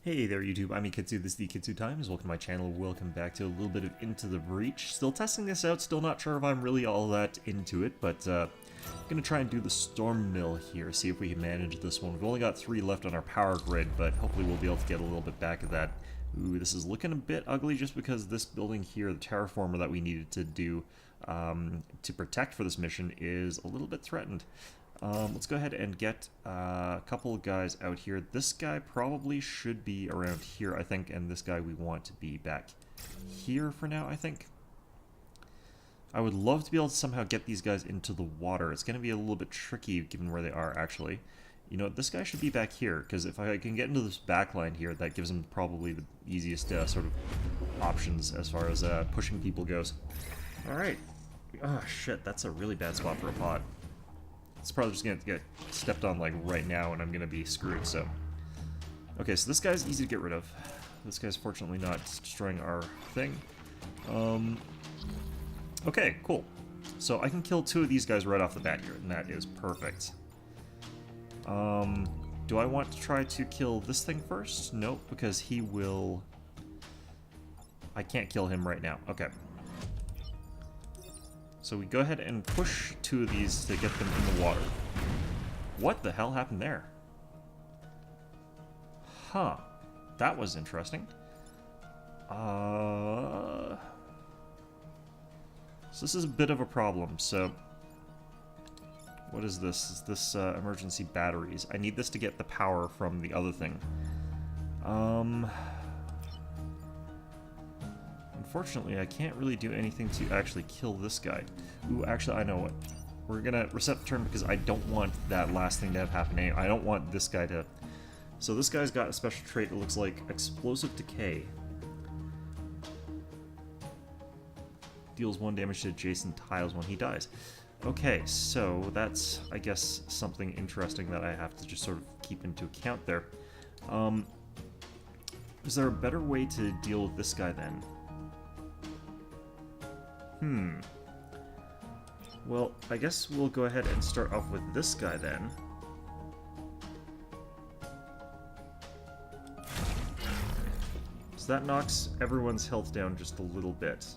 Hey there YouTube, I'm Yukitsu, this is the Yukitsu Times, welcome to my channel, welcome back to a little bit of Into the Breach. Still testing this out, still not sure if I'm really all that into it, but gonna try and do the Storm Mill here, see if we can manage this one. We've only got 3 left on our power grid, but hopefully we'll be able to get a little bit back of that. Ooh, this is looking a bit ugly just because this building here, the terraformer that we needed to do to protect for this mission is a little bit threatened. Let's go ahead and get a couple of guys out here. This guy probably should be around here, I think, and this guy we want to be back here for now, I think. I would love to be able to somehow get these guys into the water. It's going to be a little bit tricky given where they are, actually. You know, this guy should be back here, because if I can get into this back line here, that gives him probably the easiest sort of options as far as pushing people goes. Alright. Oh, shit, that's a really bad spot for a pod. It's probably just going to get stepped on, like, right now, and I'm going to be screwed, so... Okay, so this guy's easy to get rid of. This guy's fortunately not destroying our thing. Okay, cool. So I can kill 2 of these guys right off the bat here, and that is perfect. Do I want to try to kill this thing first? Nope, because he will... I can't kill him right now. Okay. So we go ahead and push 2 of these to get them in the water. What the hell happened there? Huh. That was interesting. So this is a bit of a problem, so... What is this? Is this emergency batteries? I need this to get the power from the other thing. Unfortunately, I can't really do anything to actually kill this guy. Ooh, actually, I know what. We're gonna reset the turn because I don't want that last thing to have happened. I don't want this guy to... So this guy's got a special trait that looks like Explosive Decay. Deals 1 damage to adjacent tiles when he dies. Okay, so that's, I guess, something interesting that I have to just sort of keep into account there. Is there a better way to deal with this guy then? Well, I guess we'll go ahead and start off with this guy then. So that knocks everyone's health down just a little bit.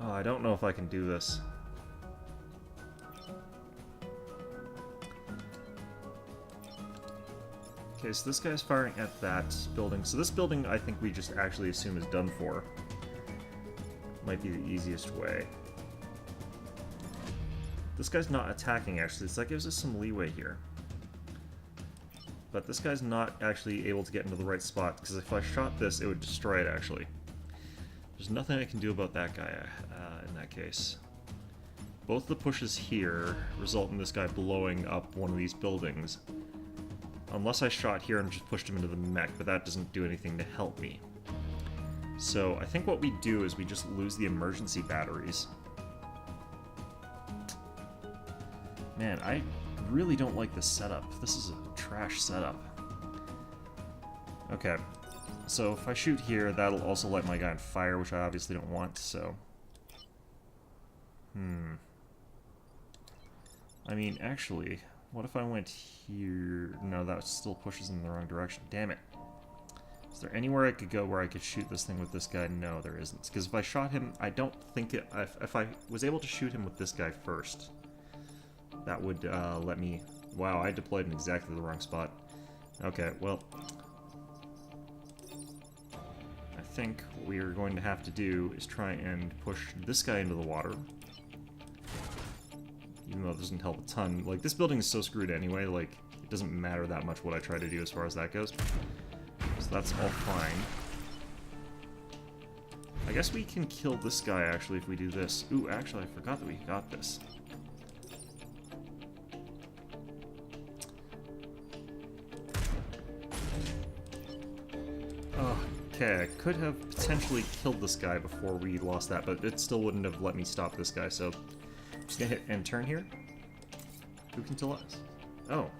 Oh, I don't know if I can do this. Okay, so this guy's firing at that building. So this building, I think we just actually assume is done for. Might be the easiest way. This guy's not attacking, actually, so that gives us some leeway here. But this guy's not actually able to get into the right spot, because if I shot this, it would destroy it, actually. There's nothing I can do about that guy in that case. Both the pushes here result in this guy blowing up one of these buildings. Unless I shot here and just pushed him into the mech, but that doesn't do anything to help me. So I think what we do is we just lose the emergency batteries. Man, I really don't like this setup. This is a trash setup. Okay. So if I shoot here, that'll also light my guy on fire, which I obviously don't want, so... I mean, actually, what if I went here? No, that still pushes in the wrong direction. Damn it. Is there anywhere I could go where I could shoot this thing with this guy? No, there isn't. Because if I shot him, I don't think it... If I was able to shoot him with this guy first, that would let me... Wow, I deployed in exactly the wrong spot. Okay, well... I think what we are going to have to do is try and push this guy into the water. Even though it doesn't help a ton. Like, this building is so screwed anyway, like, it doesn't matter that much what I try to do as far as that goes. So that's all fine. I guess we can kill this guy, actually, if we do this. Ooh, actually, I forgot that we got this. Okay, I could have potentially killed this guy before we lost that, but it still wouldn't have let me stop this guy, so... I'm just gonna hit and turn here. Who can tell us? Oh.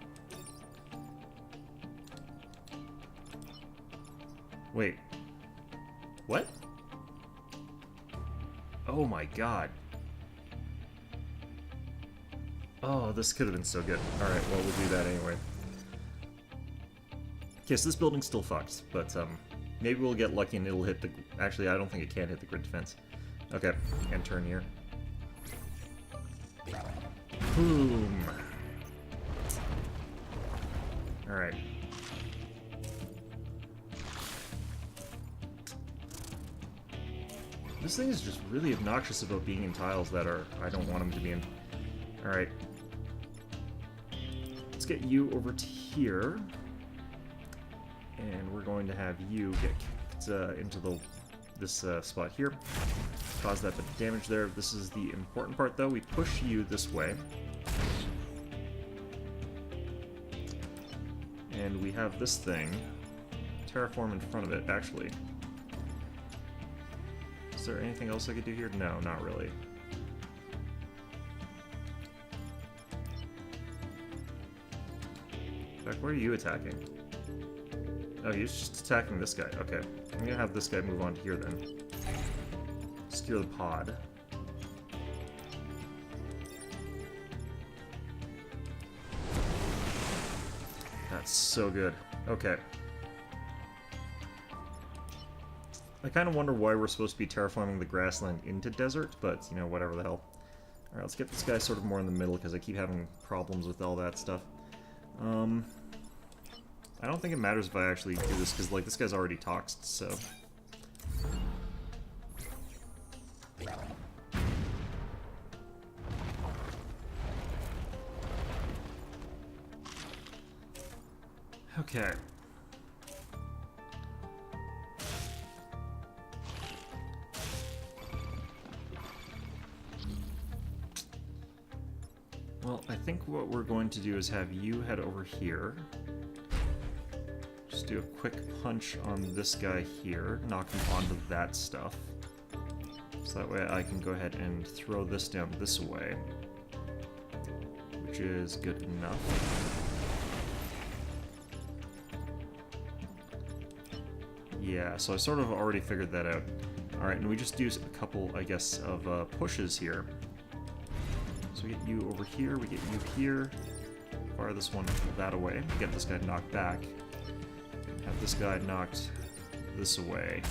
Wait. What? Oh my god. Oh, this could have been so good. Alright, well, we'll do that anyway. Okay, so this building's still fucked, but maybe we'll get lucky and it'll hit the... Actually, I don't think it can hit the grid defense. Okay, and turn here. Boom! Alright. This thing is just really obnoxious about being in tiles that are... I don't want them to be in. Alright. Let's get you over to here. And we're going to have you get kicked into this spot here. Cause that bit of damage there. This is the important part, though. We push you this way. And we have this thing. Terraform in front of it, actually. Is there anything else I could do here? No, not really. In fact, where are you attacking? Oh, he's just attacking this guy. Okay. I'm gonna have this guy move on to here then. Secure the pod. That's so good. Okay. I kind of wonder why we're supposed to be terraforming the grassland into desert, but, you know, whatever the hell. Alright, let's get this guy sort of more in the middle, because I keep having problems with all that stuff. I don't think it matters if I actually do this, because, like, this guy's already toxed, so... Okay. Well, I think what we're going to do is have you head over here. Just do a quick punch on this guy here, knock him onto that stuff. So that way I can go ahead and throw this down this way, which is good enough. Yeah, so I sort of already figured that out. Alright, and we just do a couple, I guess, of pushes here. So we get you over here, we get you here. Fire this one that away, get this guy knocked back. Have this guy knocked this away.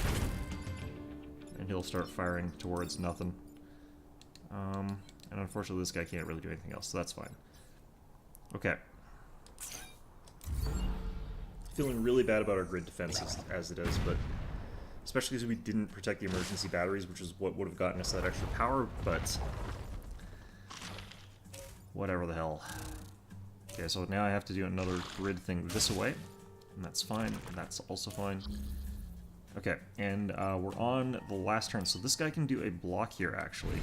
And he'll start firing towards nothing. And unfortunately this guy can't really do anything else, so that's fine. Okay. Feeling really bad about our grid defenses as it is, but especially because we didn't protect the emergency batteries, which is what would have gotten us that extra power, but whatever the hell. Okay, so now I have to do another grid thing this way, and that's fine, and that's also fine. Okay, and we're on the last turn, so this guy can do a block here, actually.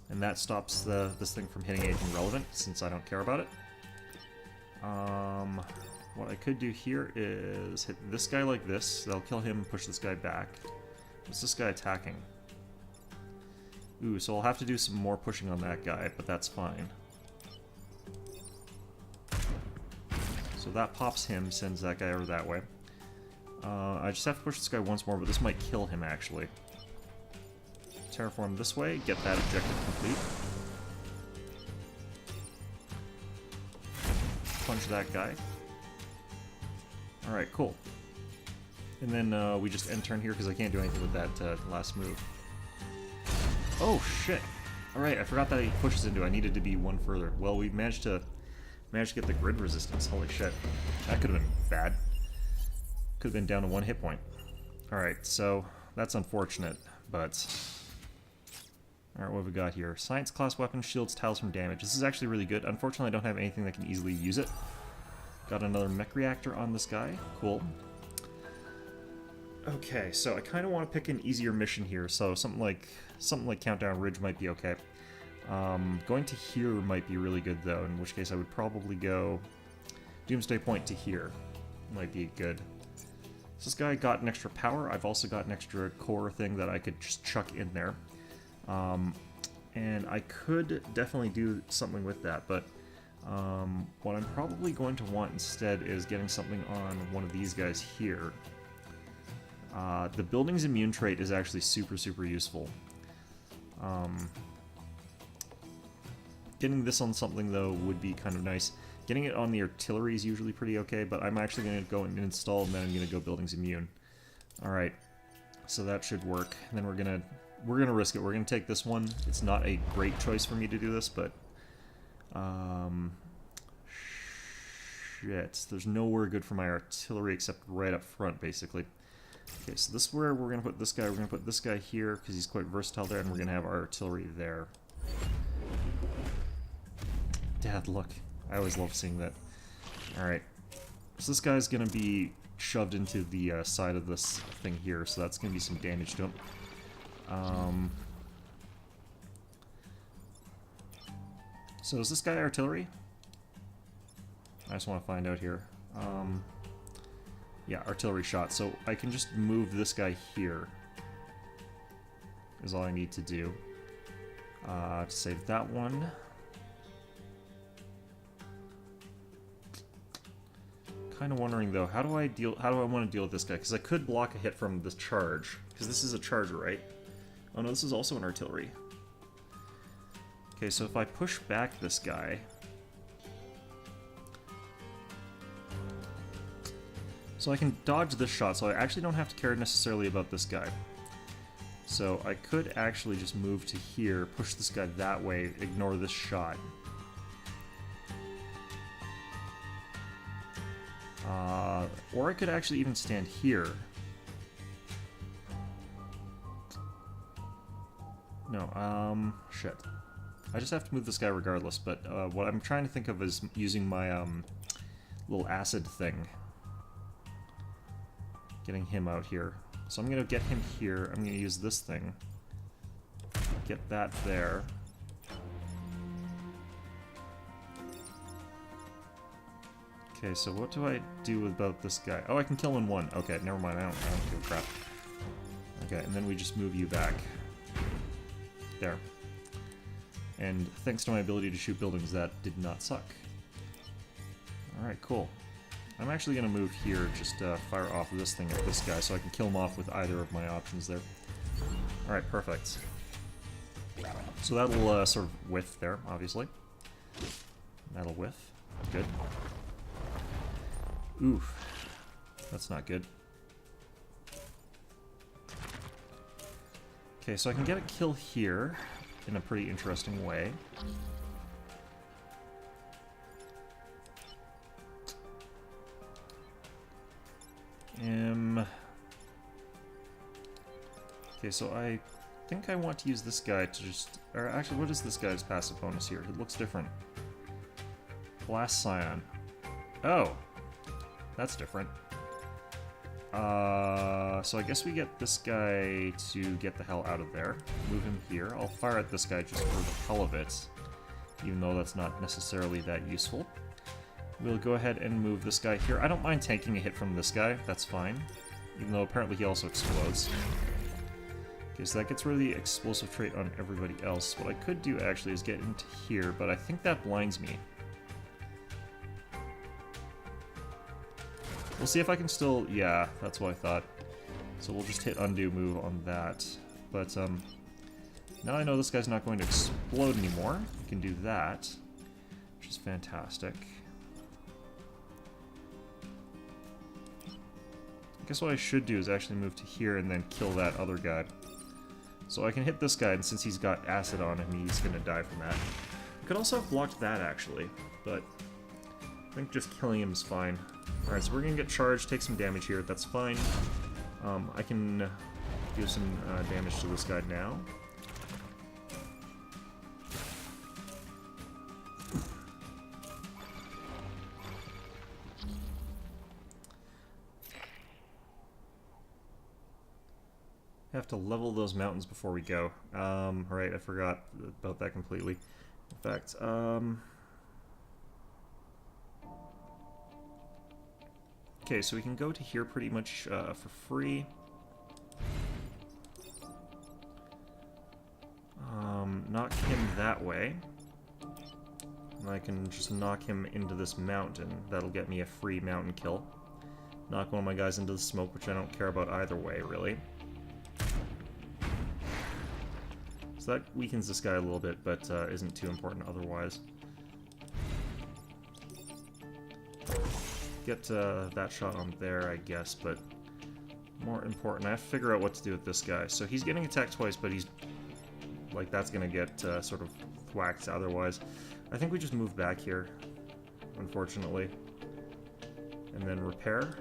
And that stops this thing from hitting anything relevant, since I don't care about it. What I could do here is hit this guy like this. That'll kill him and push this guy back. What's this guy attacking? Ooh, so I'll have to do some more pushing on that guy, but that's fine. So that pops him, sends that guy over that way. I just have to push this guy once more, but this might kill him, actually. Terraform this way, get that objective complete. Punch that guy. Alright, cool. And then we just end turn here because I can't do anything with that last move. Oh, shit! Alright, I forgot that he pushes into. I needed to be one further. Well, we managed to get the grid resistance. Holy shit. That could have been bad. Could have been down to 1 hit point. Alright, so that's unfortunate, but... Alright, what have we got here? Science class weapon shields tiles from damage. This is actually really good. Unfortunately, I don't have anything that can easily use it. Got another mech reactor on this guy. Cool. Okay, so I kind of want to pick an easier mission here. So something like Countdown Ridge might be okay. Going to here might be really good though. In which case, I would probably go Doomsday Point to here. Might be good. So this guy got an extra power. I've also got an extra core thing that I could just chuck in there. And I could definitely do something with that, but what I'm probably going to want instead is getting something on one of these guys here. The building's immune trait is actually super, super useful. Getting this on something, though, would be kind of nice. Getting it on the artillery is usually pretty okay, but I'm actually going to go and install, and then I'm going to go buildings immune. Alright, so that should work. And then we're gonna risk it. We're gonna take this one. It's not a great choice for me to do this, but shit. There's nowhere good for my artillery except right up front, basically. Okay, so this is where we're gonna put this guy. We're gonna put this guy here because he's quite versatile there, and we're gonna have our artillery there. Dad, look. I always love seeing that. Alright. So this guy's gonna be shoved into the side of this thing here, so that's gonna be some damage to him. So is this guy artillery? I just want to find out here. Yeah, artillery shot. So I can just move this guy here. Is all I need to do. To save that one. Kind of wondering though, how do I want to deal with this guy? Because I could block a hit from this charge. Because this is a charger, right? Oh no, this is also an artillery. Okay, so if I push back this guy... So I can dodge this shot, so I actually don't have to care necessarily about this guy. So I could actually just move to here, push this guy that way, ignore this shot. Or I could actually even stand here. No, shit. I just have to move this guy regardless, but what I'm trying to think of is using my little acid thing. Getting him out here. So I'm going to get him here. I'm going to use this thing. Get that there. Okay, so what do I do about this guy? Oh, I can kill him in one. Okay, never mind. I don't give a crap. Okay, and then we just move you back. There. And thanks to my ability to shoot buildings, that did not suck. Alright, cool. I'm actually going to move here, just fire off this thing at this guy so I can kill him off with either of my options there. Alright, perfect. So that'll sort of whiff there, obviously. That'll whiff. Good. Oof. That's not good. Okay, so I can get a kill here in a pretty interesting way. Okay, so I think I want to use this guy to just... Or actually, what is this guy's passive bonus here? It looks different. Blast Scion. Oh! That's different. So I guess we get this guy to get the hell out of there. Move him here. I'll fire at this guy just for the hell of it, even though that's not necessarily that useful. We'll go ahead and move this guy here. I don't mind taking a hit from this guy. That's fine. Even though apparently he also explodes. Okay, so that gets rid of the explosive trait on everybody else. What I could do actually is get into here, but I think that blinds me. We'll see if I can still... Yeah, that's what I thought. So we'll just hit undo move on that. But, now I know this guy's not going to explode anymore. I can do that, which is fantastic. I guess what I should do is actually move to here and then kill that other guy. So I can hit this guy, and since he's got acid on him, he's going to die from that. I could also have blocked that, actually, but I think just killing him is fine. Alright, so we're going to get charged, take some damage here, that's fine. I can do some damage to this guy now. Have to level those mountains before we go. Alright, I forgot about that completely. In fact, okay, so we can go to here pretty much for free. Knock him that way. And I can just knock him into this mountain. That'll get me a free mountain kill. Knock one of my guys into the smoke, which I don't care about either way, really. So that weakens this guy a little bit, but isn't too important otherwise. get that shot on there, I guess, but more important, I have to figure out what to do with this guy. So he's getting attacked twice, but he's, like, that's gonna get sort of whacked otherwise. I think we just move back here, unfortunately. And then repair.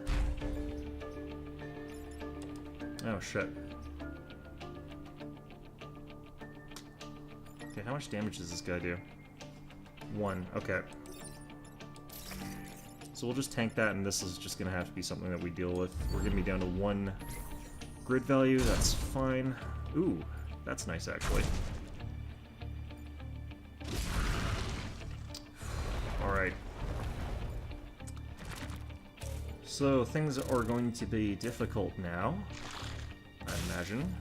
Oh, shit. Okay, how much damage does this guy do? 1, okay. So we'll just tank that, and this is just gonna have to be something that we deal with. We're gonna be down to 1 grid value, that's fine. Ooh, that's nice, actually. Alright. So, things are going to be difficult now, I imagine.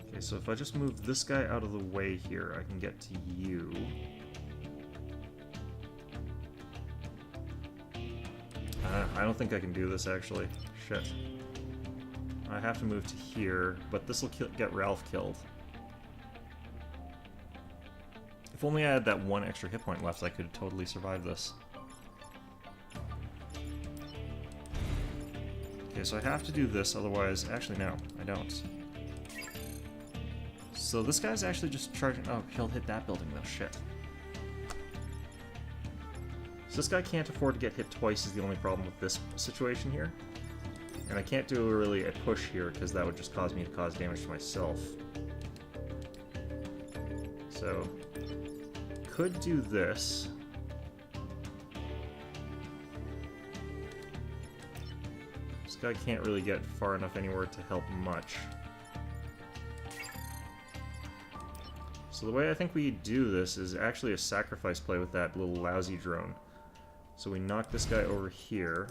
Okay, so if I just move this guy out of the way here, I can get to you. I don't think I can do this, actually. Shit. I have to move to here, but this will get Ralph killed. If only I had that 1 extra hit point left, I could totally survive this. Okay, so I have to do this, otherwise... Actually, no, I don't. So this guy's actually just charging... Oh, he'll hit that building, though. Shit. So this guy can't afford to get hit twice is the only problem with this situation here. And I can't do really a push here, because that would just cause me to cause damage to myself. So, could do this. This guy can't really get far enough anywhere to help much. So the way I think we do this is actually a sacrifice play with that little lousy drone. So we knock this guy over here.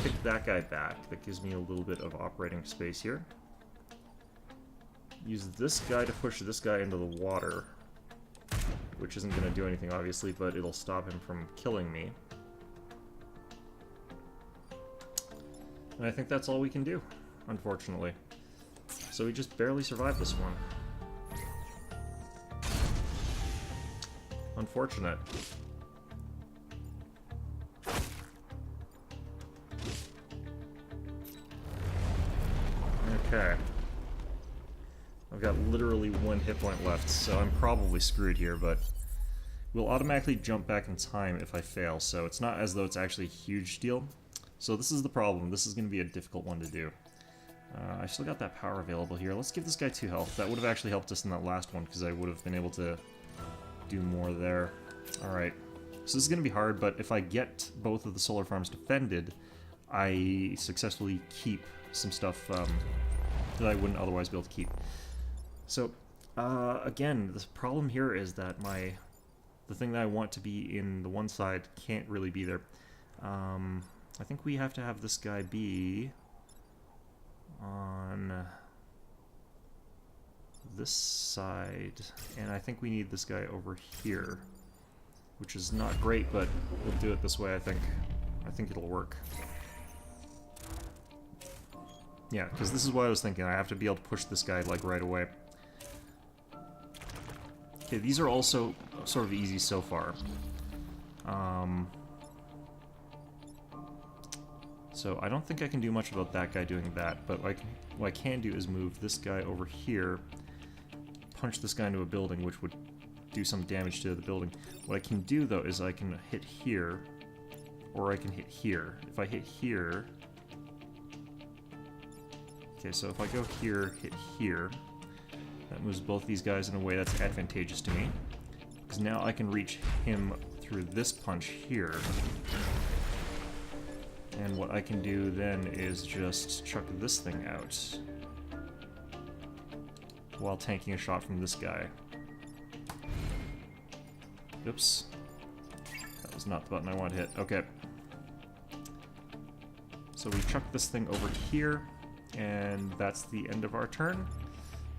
Pick that guy back. That gives me a little bit of operating space here. Use this guy to push this guy into the water, which isn't going to do anything, obviously, but it'll stop him from killing me. And I think that's all we can do, unfortunately. So we just barely survived this one. Unfortunate. Okay. I've got literally 1 hit point left, so I'm probably screwed here, but we'll automatically jump back in time if I fail, so it's not as though it's actually a huge deal. So this is the problem. This is going to be a difficult one to do. I still got that power available here. Let's give this guy 2 health. That would have actually helped us in that last one, because I would have been able to do more there. Alright. So this is going to be hard, but if I get both of the solar farms defended, I successfully keep some stuff that I wouldn't otherwise be able to keep. So, again, the problem here is that the thing that I want to be in the one side can't really be there. I think we have to have this guy be on this side, and I think we need this guy over here, which is not great, but we'll do it this way, I think. I think it'll work. Yeah, because this is what I was thinking. I have to be able to push this guy, like, right away. Okay, these are also sort of easy so far. So I don't think I can do much about that guy doing that, but what I can do is move this guy over here, punch this guy into a building, which would do some damage to the building. What I can do, though, is I can hit here, or I can hit here. If I hit here... Okay, so if I go here, hit here, that moves both these guys in a way that's advantageous to me. Because now I can reach him through this punch here. And what I can do then is just chuck this thing out, while tanking a shot from this guy. Oops. That was not the button I wanted to hit. Okay. So we chuck this thing over here. And that's the end of our turn.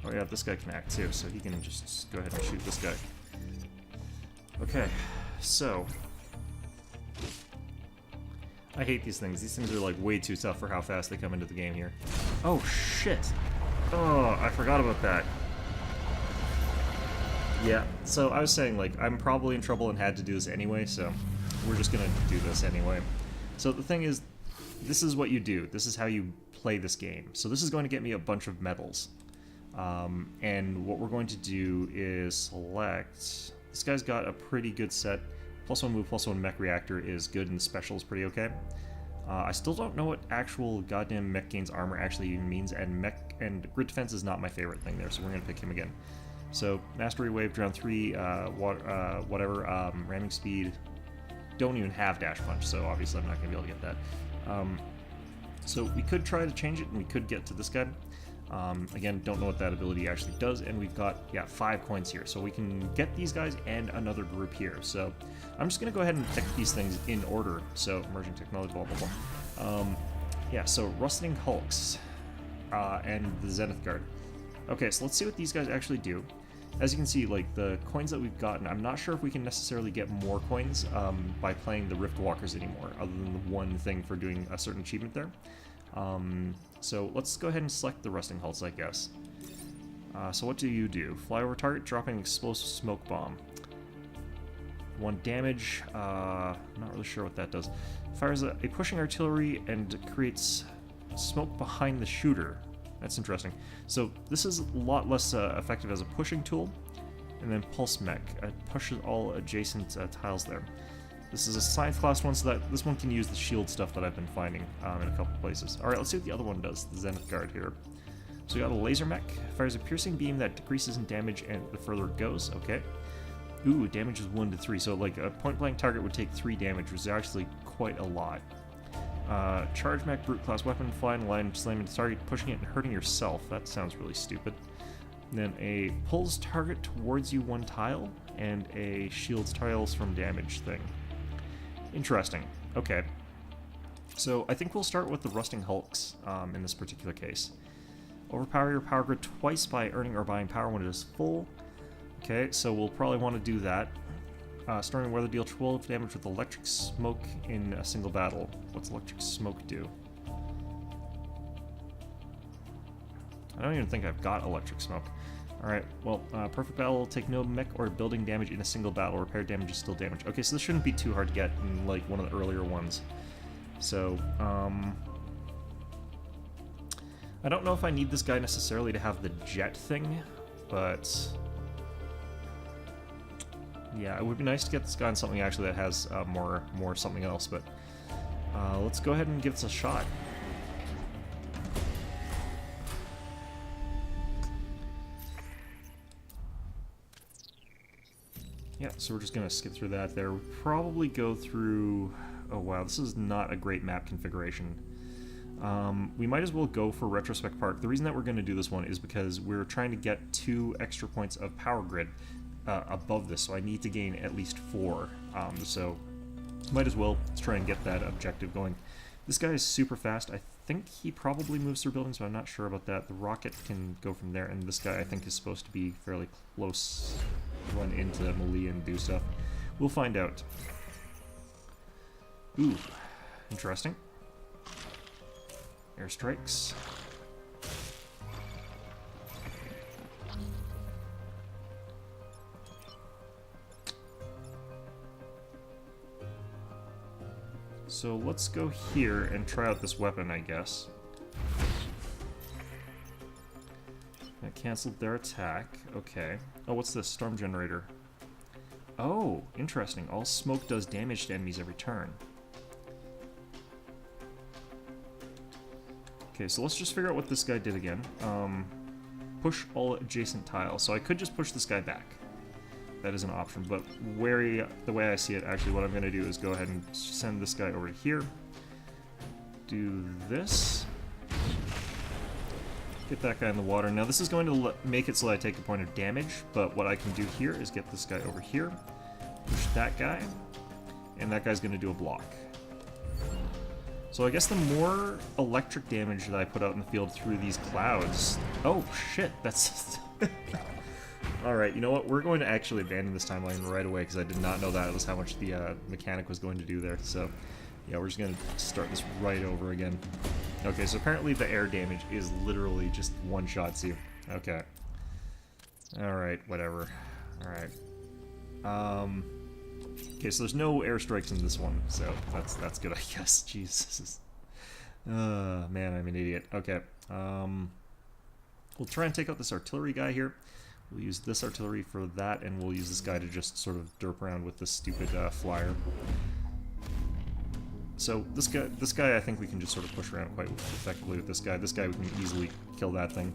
Oh yeah, this guy can act too, so he can just go ahead and shoot this guy. Okay, so... I hate these things. These things are like way too tough for how fast they come into the game here. Oh shit! Oh, I forgot about that. Yeah, so I was saying, like, I'm probably in trouble and had to do this anyway, so we're just gonna do this anyway. So the thing is, this is what you do. This is how you play this game. So this is going to get me a bunch of medals. And what we're going to do is select... This guy's got a pretty good set. +1 move, +1 mech reactor is good, and the special is pretty okay. I still don't know what actual goddamn mech gains armor actually even means, and mech and grid defense is not my favorite thing there, so we're gonna pick him again. So mastery wave, round 3, whatever, ramming speed. Don't even have dash punch, so obviously I'm not gonna be able to get that. So we could try to change it, and we could get to this guy. Again, don't know what that ability actually does, and we've got, yeah, 5 coins here. So we can get these guys and another group here. So I'm just going to go ahead and pick these things in order. So emerging technology, blah, blah, blah. Yeah, so Rusting Hulks and the Zenith Guard. Okay, so let's see what these guys actually do. As you can see, like, the coins that we've gotten, I'm not sure if we can necessarily get more coins by playing the Rift Walkers anymore, other than the one thing for doing a certain achievement there. So let's go ahead and select the Rusting Hulks, I guess. So what do you do? Fly over target, dropping explosive smoke bomb. 1 damage, not really sure what that does. Fires a pushing artillery and creates smoke behind the shooter. That's interesting. So this is a lot less effective as a pushing tool. And then Pulse Mech, pushes all adjacent tiles there. This is a science class one, so that this one can use the shield stuff that I've been finding in a couple places. Alright, let's see what the other one does, the Zenith Guard here. So we got a laser mech, fires a piercing beam that decreases in damage and the further it goes, okay. Ooh, damage is 1 to 3, so like a point-blank target would take 3 damage, which is actually quite a lot. Charge mech, brute class weapon, fly in line, slam into target, pushing it and hurting yourself. That sounds really stupid. Then a pulls target towards you 1 tile, and a shields tiles from damage thing. Interesting. Okay. So I think we'll start with the Rusting Hulks in this particular case. Overpower your power grid twice by earning or buying power when it is full. Okay, so we'll probably want to do that. Storming weather, deal 12 damage with electric smoke in a single battle. What's electric smoke do? I don't even think I've got electric smoke. Alright, well, perfect battle, take no mech or building damage in a single battle. Repair damage is still damage. Okay, so this shouldn't be too hard to get in, like, one of the earlier ones. So, I don't know if I need this guy necessarily to have the jet thing, but... yeah, it would be nice to get this guy on something actually that has more something else, but let's go ahead and give this a shot. Yeah, so we're just going to skip through that there. We'll probably go through... oh wow, this is not a great map configuration. We might as well go for Retrospect Park. The reason that we're going to do this one is because we're trying to get 2 extra points of power grid above this, so I need to gain at least 4. So might as well try and get that objective going. This guy is super fast. I think he probably moves through buildings, but I'm not sure about that. The rocket can go from there, and this guy I think is supposed to be fairly close, run into melee and do stuff. We'll find out. Ooh, interesting. Airstrikes. So let's go here and try out this weapon, I guess. That canceled their attack. Okay. Oh, what's this? Storm generator. Oh, interesting. All smoke does damage to enemies every turn. Okay, so let's just figure out what this guy did again. Push all adjacent tiles. So I could just push this guy back. That is an option, but the way I see it, actually, what I'm going to do is go ahead and send this guy over here. Do this. Get that guy in the water. Now, this is going to make it so that I take a point of damage, but what I can do here is get this guy over here, push that guy, and that guy's going to do a block. So I guess the more electric damage that I put out in the field through these clouds... oh, shit, that's... Alright, you know what? We're going to actually abandon this timeline right away because I did not know that was how much the mechanic was going to do there. So, yeah, we're just going to start this right over again. Okay, so apparently the air damage is literally just one-shots you. Okay. Alright, whatever. Alright. Okay, so there's no airstrikes in this one, so that's good, I guess. Jesus. Man, I'm an idiot. Okay. We'll try and take out this artillery guy here. We'll use this artillery for that, and we'll use this guy to just sort of derp around with this stupid flyer. So this guy, I think we can just sort of push around quite effectively with this guy. This guy, we can easily kill that thing,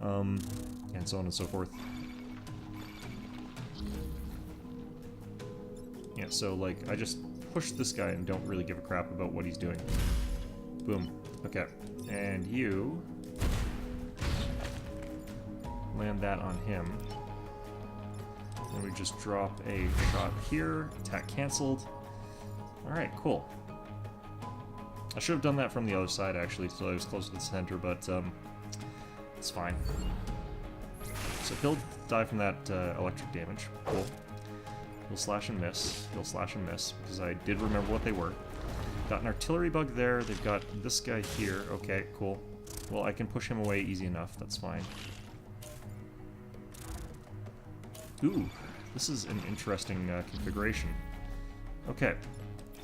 and so on and so forth. Yeah, so like I just push this guy and don't really give a crap about what he's doing. Boom. Okay, and you land that on him. And we just drop a shot here. Attack canceled. All right, cool. I should have done that from the other side, actually, so I was closer to the center, but it's fine. So he'll die from that electric damage. Cool. He'll slash and miss. He'll slash and miss, because I did remember what they were. Got an artillery bug there. They've got this guy here. Okay, cool. Well, I can push him away easy enough. That's fine. Ooh, this is an interesting configuration. Okay.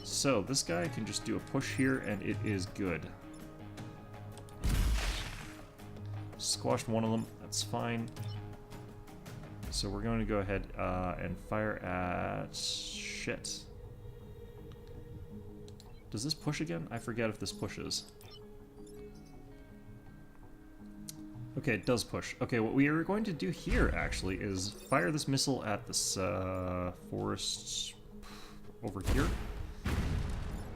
So, this guy can just do a push here, and it is good. Squashed one of them, that's fine. So we're going to go ahead and fire at... shit. Does this push again? I forget if this pushes. Okay, it does push. Okay, what we are going to do here, actually, is fire this missile at this forest over here.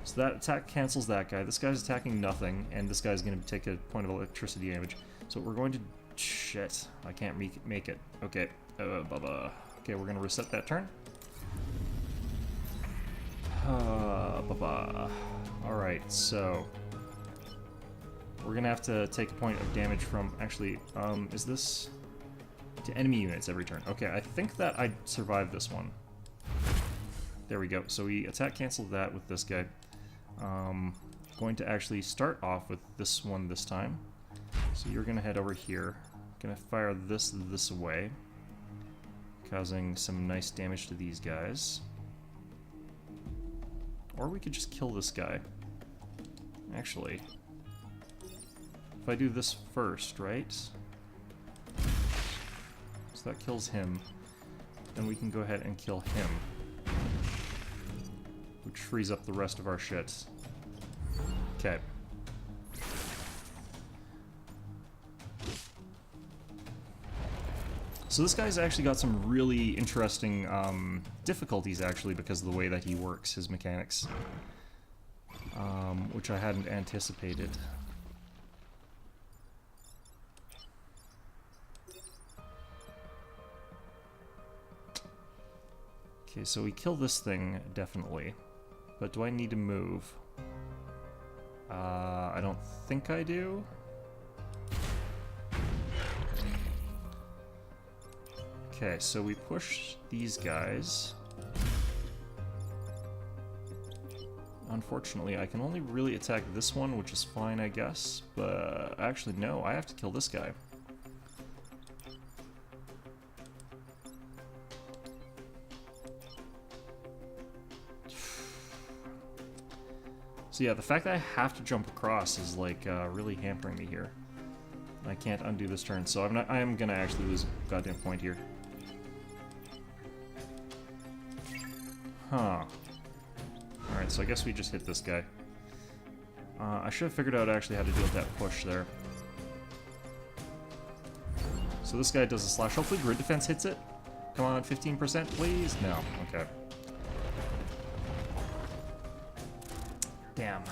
So that attack cancels that guy. This guy's attacking nothing, and this guy's going to take a point of electricity damage. So we're going to... shit. I can't make it. Okay. Okay, we're going to reset that turn. Alright, so... we're going to have to take a point of damage from... actually, is this... to enemy units every turn. Okay, I think that I survived this one. There we go. So we attack canceled that with this guy. Going to actually start off with this one this time. So you're going to head over here. Going to fire this way, causing some nice damage to these guys. Or we could just kill this guy. Actually, if I do this first, right? So that kills him. Then we can go ahead and kill him, which frees up the rest of our shit. Okay. So this guy's actually got some really interesting difficulties, actually, because of the way that he works, his mechanics, which I hadn't anticipated. Okay, so we kill this thing, definitely. But do I need to move? I don't think I do. Okay, so we push these guys. Unfortunately, I can only really attack this one, which is fine, I guess. But actually, no, I have to kill this guy. So yeah, the fact that I have to jump across is like really hampering me here. I can't undo this turn, so I am gonna actually lose a goddamn point here. Huh. Alright, so I guess we just hit this guy. I should have figured out actually how to deal with that push there. So this guy does a slash. Hopefully grid defense hits it. Come on, 15%, please? No. Okay. Damn.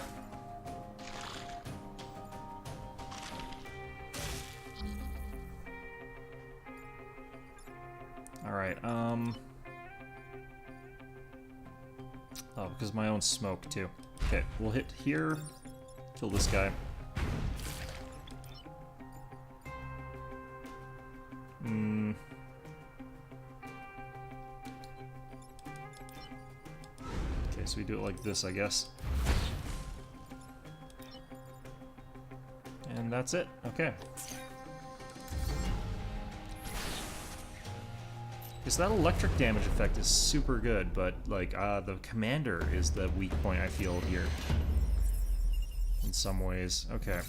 Alright, oh, because of my own smoke, too. Okay, we'll hit here, kill this guy. Okay, so we do it like this, I guess. that's it. Okay. Because that electric damage effect is super good, but, like, the commander is the weak point, I feel, here. In some ways. Okay.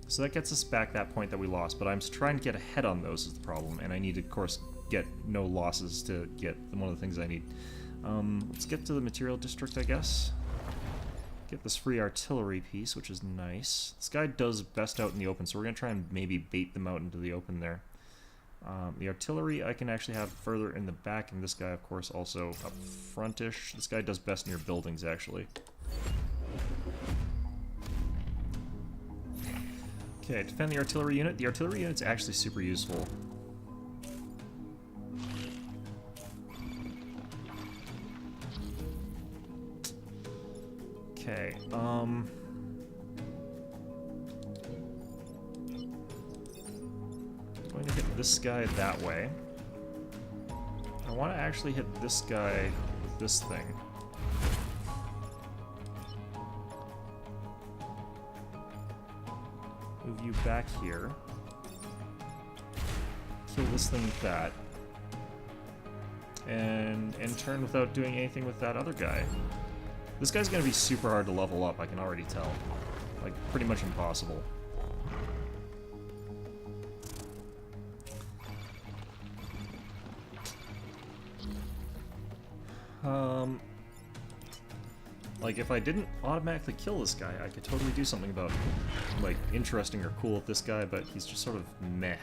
So that gets us back that point that we lost, but I'm trying to get ahead on those is the problem, and I need to, of course, get no losses to get one of the things I need. Let's get to the material district, I guess. Get this free artillery piece, which is nice. This guy does best out in the open, so we're going to try and maybe bait them out into the open there. The artillery I can actually have further in the back, and this guy, of course, also up frontish. This guy does best near buildings, actually. Okay, defend the artillery unit. The artillery unit's actually super useful. Okay, going to hit this guy that way. I want to actually hit this guy with this thing. Move you back here. Kill this thing with that. And turn without doing anything with that other guy. This guy's gonna be super hard to level up, I can already tell. Like, pretty much impossible. Like, if I didn't automatically kill this guy, I could totally do something about, like, interesting or cool with this guy, but he's just sort of meh.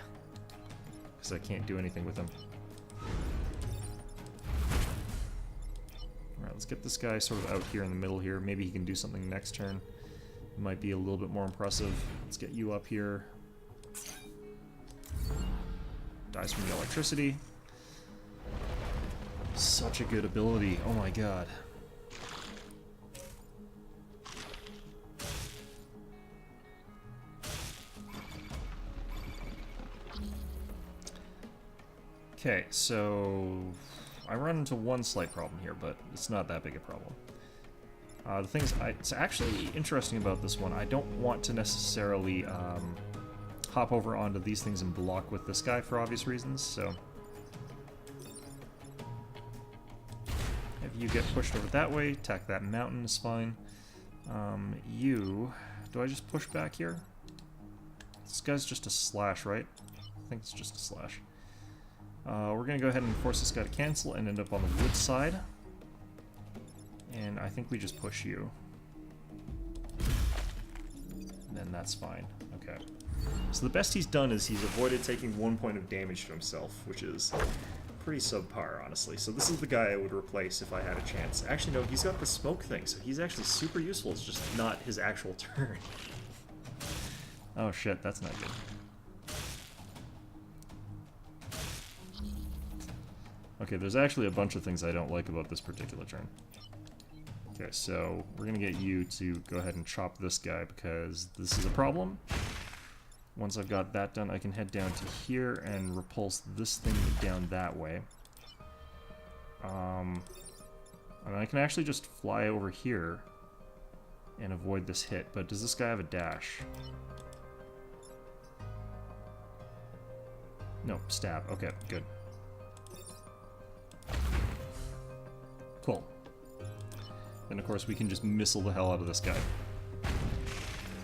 Because I can't do anything with him. Alright, let's get this guy sort of out here in the middle here. Maybe he can do something next turn. It might be a little bit more impressive. Let's get you up here. Dies from the electricity. Such a good ability. Oh my god. Okay, so I run into one slight problem here, but it's not that big a problem. The thing is, it's actually interesting about this one. I don't want to necessarily hop over onto these things and block with this guy for obvious reasons, so if you get pushed over that way, attack that mountain is fine. Do I just push back here? This guy's just a slash, right? I think it's just a slash. We're going to go ahead and force this guy to cancel and end up on the wood side. And I think we just push you. And then that's fine. Okay. So the best he's done is he's avoided taking 1 point of damage to himself, which is pretty subpar, honestly. So this is the guy I would replace if I had a chance. Actually, no, he's got the smoke thing, so he's actually super useful. It's just not his actual turn. Oh shit, that's not good. Okay, there's actually a bunch of things I don't like about this particular turn. Okay, so we're gonna get you to go ahead and chop this guy because this is a problem. Once I've got that done, I can head down to here and repulse this thing down that way. And I can actually just fly over here and avoid this hit, but does this guy have a dash? No, stab. Okay, good. Cool. Then of course we can just missile the hell out of this guy.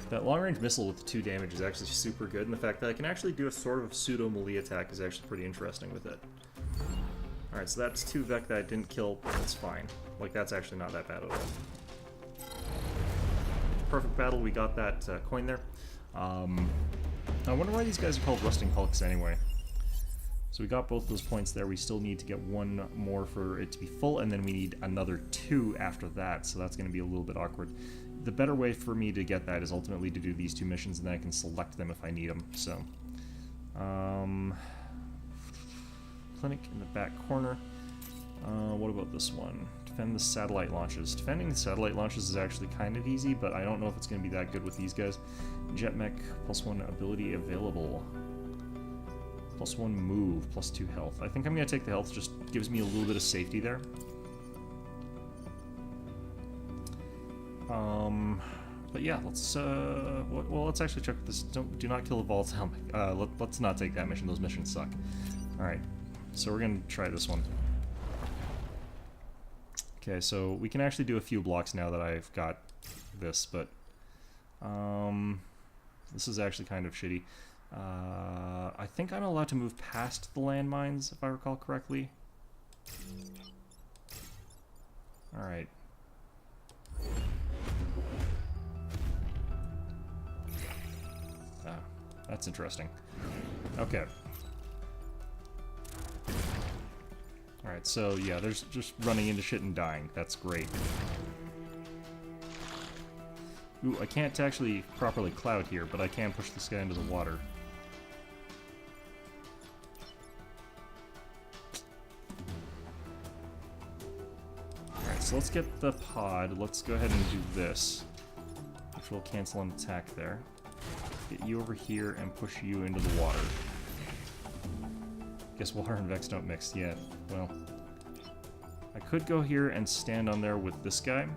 That long-range missile with the 2 damage is actually super good, and the fact that I can actually do a sort of pseudo-melee attack is actually pretty interesting with it. Alright, so that's 2 Vec that I didn't kill, that's fine. Like, that's actually not that bad at all. Perfect battle, we got that coin there. I wonder why these guys are called Rusting Hulks anyway. So we got both those points there. We still need to get 1 more for it to be full, and then we need another 2 after that, so that's going to be a little bit awkward. The better way for me to get that is ultimately to do these 2 missions, and then I can select them if I need them. So, clinic in the back corner. What about this one? Defend the satellite launches. Defending the satellite launches is actually kind of easy, but I don't know if it's going to be that good with these guys. Jet mech, +1 ability available. +1 move, +2 health. I think I'm going to take the health, just gives me a little bit of safety there. But yeah, let's well, let's actually check this. Do not kill the volatile. Let's not take that mission. Those missions suck. All right, so we're gonna try this one. Okay, so we can actually do a few blocks now that I've got this, but this is actually kind of shitty. I think I'm allowed to move past the landmines, if I recall correctly. All right. Ah, that's interesting. Okay. Alright, so yeah, there's just running into shit and dying. That's great. Ooh, I can't actually properly cloud here, but I can push this guy into the water. Alright, so let's get the pod. Let's go ahead and do this, which will cancel an attack there. Get you over here and push you into the water. Guess water and Vex don't mix yet. Well, I could go here and stand on there with this guy,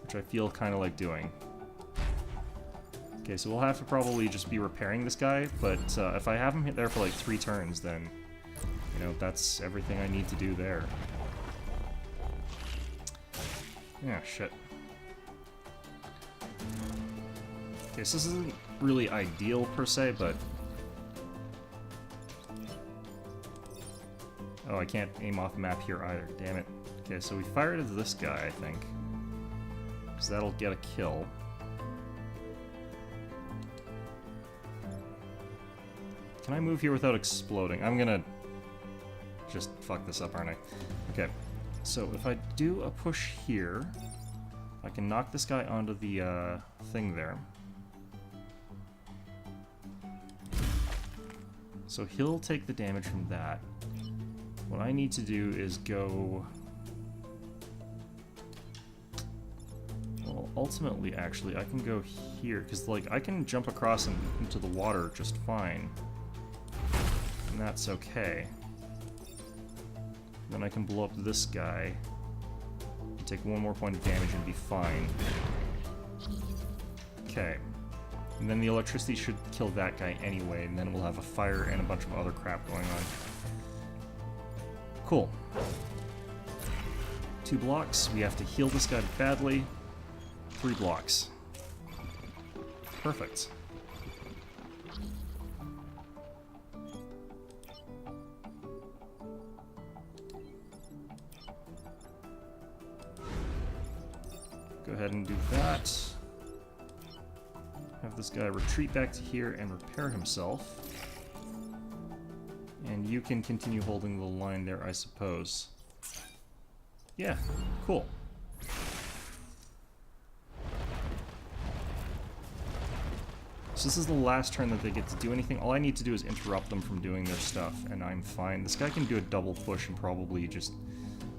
which I feel kind of like doing. Okay, so we'll have to probably just be repairing this guy, but if I have him hit there for like 3 turns, then, you know, that's everything I need to do there. Yeah, shit. Okay, so this isn't really ideal per se, but... Oh, I can't aim off map here either, damn it. Okay, so we fired at this guy, I think. Because that'll get a kill. Can I move here without exploding? I'm gonna just fuck this up, aren't I? Okay, so if I do a push here, I can knock this guy onto the thing there. So he'll take the damage from that. What I need to do is go... Well, ultimately, actually, I can go here, because, like, I can jump across and into the water just fine. And that's okay. Then I can blow up this guy, take 1 more point of damage and be fine. Okay. And then the electricity should kill that guy anyway, and then we'll have a fire and a bunch of other crap going on. Cool. 2 blocks. We have to heal this guy badly. 3 blocks. Perfect. Go ahead and do that. Have this guy retreat back to here and repair himself. And you can continue holding the line there, I suppose. Yeah, cool. So this is the last turn that they get to do anything. All I need to do is interrupt them from doing their stuff, and I'm fine. This guy can do a double push and probably just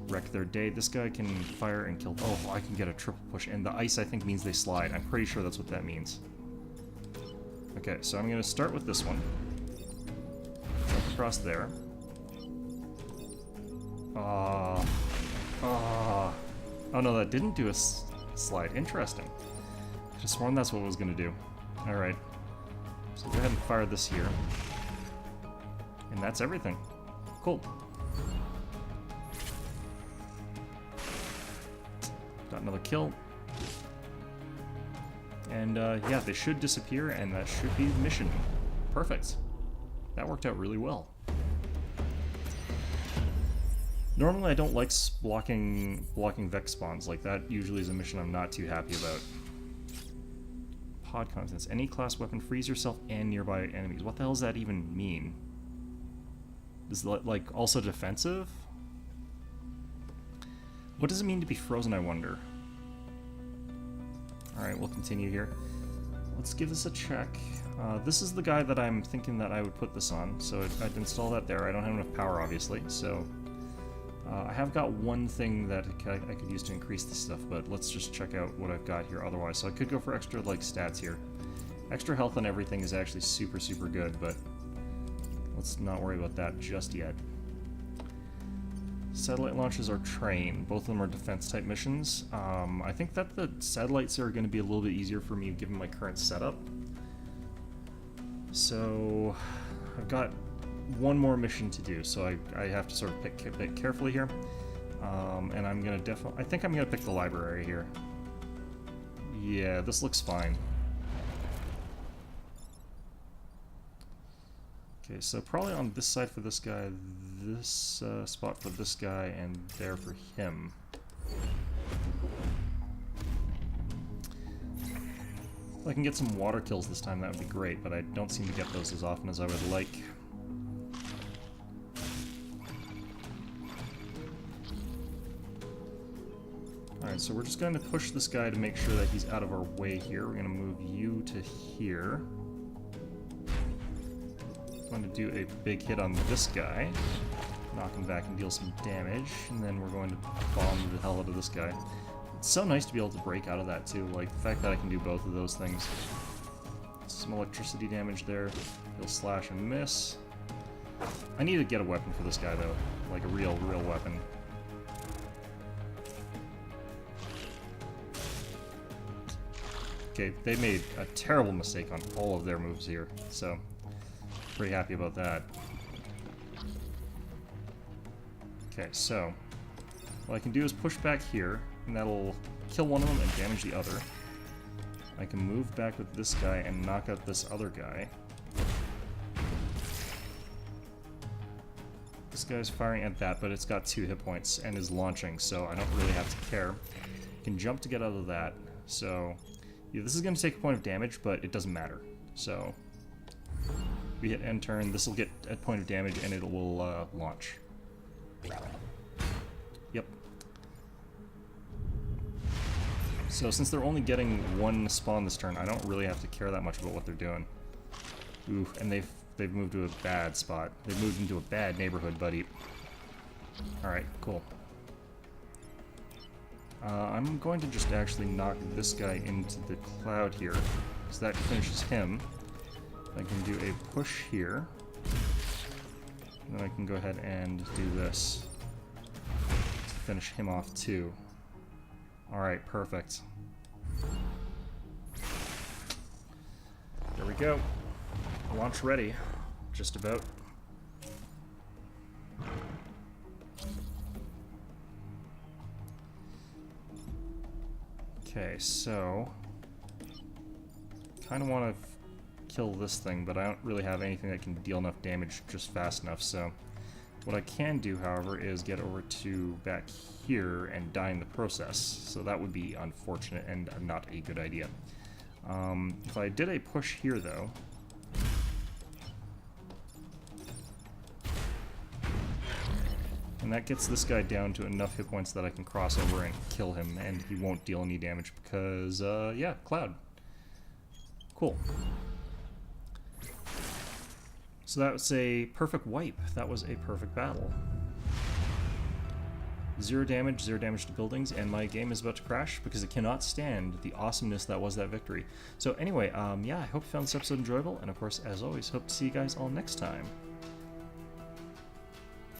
wreck their day. This guy can fire and kill... Oh, I can get a triple push, and the ice, I think, means they slide. I'm pretty sure that's what that means. Okay, so I'm going to start with this one. Across there. Oh no, that didn't do a slide. Interesting. I could have sworn that's what it was going to do. Alright. So go ahead and fire this here. And that's everything. Cool. Got another kill. And yeah, they should disappear, and that should be the mission. Perfect. That worked out really well. Normally I don't like blocking Vex spawns. Like, that usually is a mission I'm not too happy about. Pod contents. Any class weapon, freeze yourself and nearby enemies. What the hell does that even mean? Is that, like, also defensive? What does it mean to be frozen, I wonder? Alright, we'll continue here. Let's give this a check. This is the guy that I'm thinking that I would put this on, so I'd install that there. I don't have enough power, obviously, so... I have got one thing that I could use to increase this stuff, but let's just check out what I've got here otherwise. So I could go for extra, like, stats here. Extra health and everything is actually super, super good, but let's not worry about that just yet. Satellite launches are train. Both of them are defense-type missions. I think that the satellites are going to be a little bit easier for me given my current setup. So I've got one more mission to do, so I have to sort of pick a bit carefully here. And I'm going to I think I'm going to pick the library here. Yeah, this looks fine. Okay, so probably on this side for this guy, this spot for this guy, and there for him. If I can get some water kills this time, that would be great, but I don't seem to get those as often as I would like. Alright, so we're just going to push this guy to make sure that he's out of our way here. We're going to move you to here. I'm going to do a big hit on this guy, knock him back and deal some damage, and then we're going to bomb the hell out of this guy. It's so nice to be able to break out of that too, like the fact that I can do both of those things. Some electricity damage there, he'll slash and miss. I need to get a weapon for this guy though, like a real weapon. Okay, they made a terrible mistake on all of their moves here, so pretty happy about that. Okay, so what I can do is push back here, and that'll kill one of them and damage the other. I can move back with this guy and knock out this other guy. This guy's firing at that, but it's got 2 hit points and is launching, so I don't really have to care. I can jump to get out of that, so yeah, this is going to take a point of damage, but it doesn't matter. So we hit end turn, this will get a point of damage, and it will launch. Yep. So since they're only getting 1 spawn this turn, I don't really have to care that much about what they're doing. Ooh, and they've moved to a bad spot. They've moved into a bad neighborhood, buddy. Alright, cool. I'm going to just actually knock this guy into the cloud here, so that finishes him. I can do a push here. Then I can go ahead and do this to finish him off too. Alright, perfect. There we go. Launch ready. Just about. Okay, so kind of want to kill this thing, but I don't really have anything that can deal enough damage just fast enough, so what I can do, however, is get over to back here and die in the process, so that would be unfortunate and not a good idea. If I did a push here, though, and that gets this guy down to enough hit points that I can cross over and kill him, and he won't deal any damage because, yeah, cloud. Cool. So that was a perfect wipe. That was a perfect battle. 0 damage to buildings, and my game is about to crash because it cannot stand the awesomeness that was that victory. So anyway, yeah, I hope you found this episode enjoyable, and of course, as always, hope to see you guys all next time.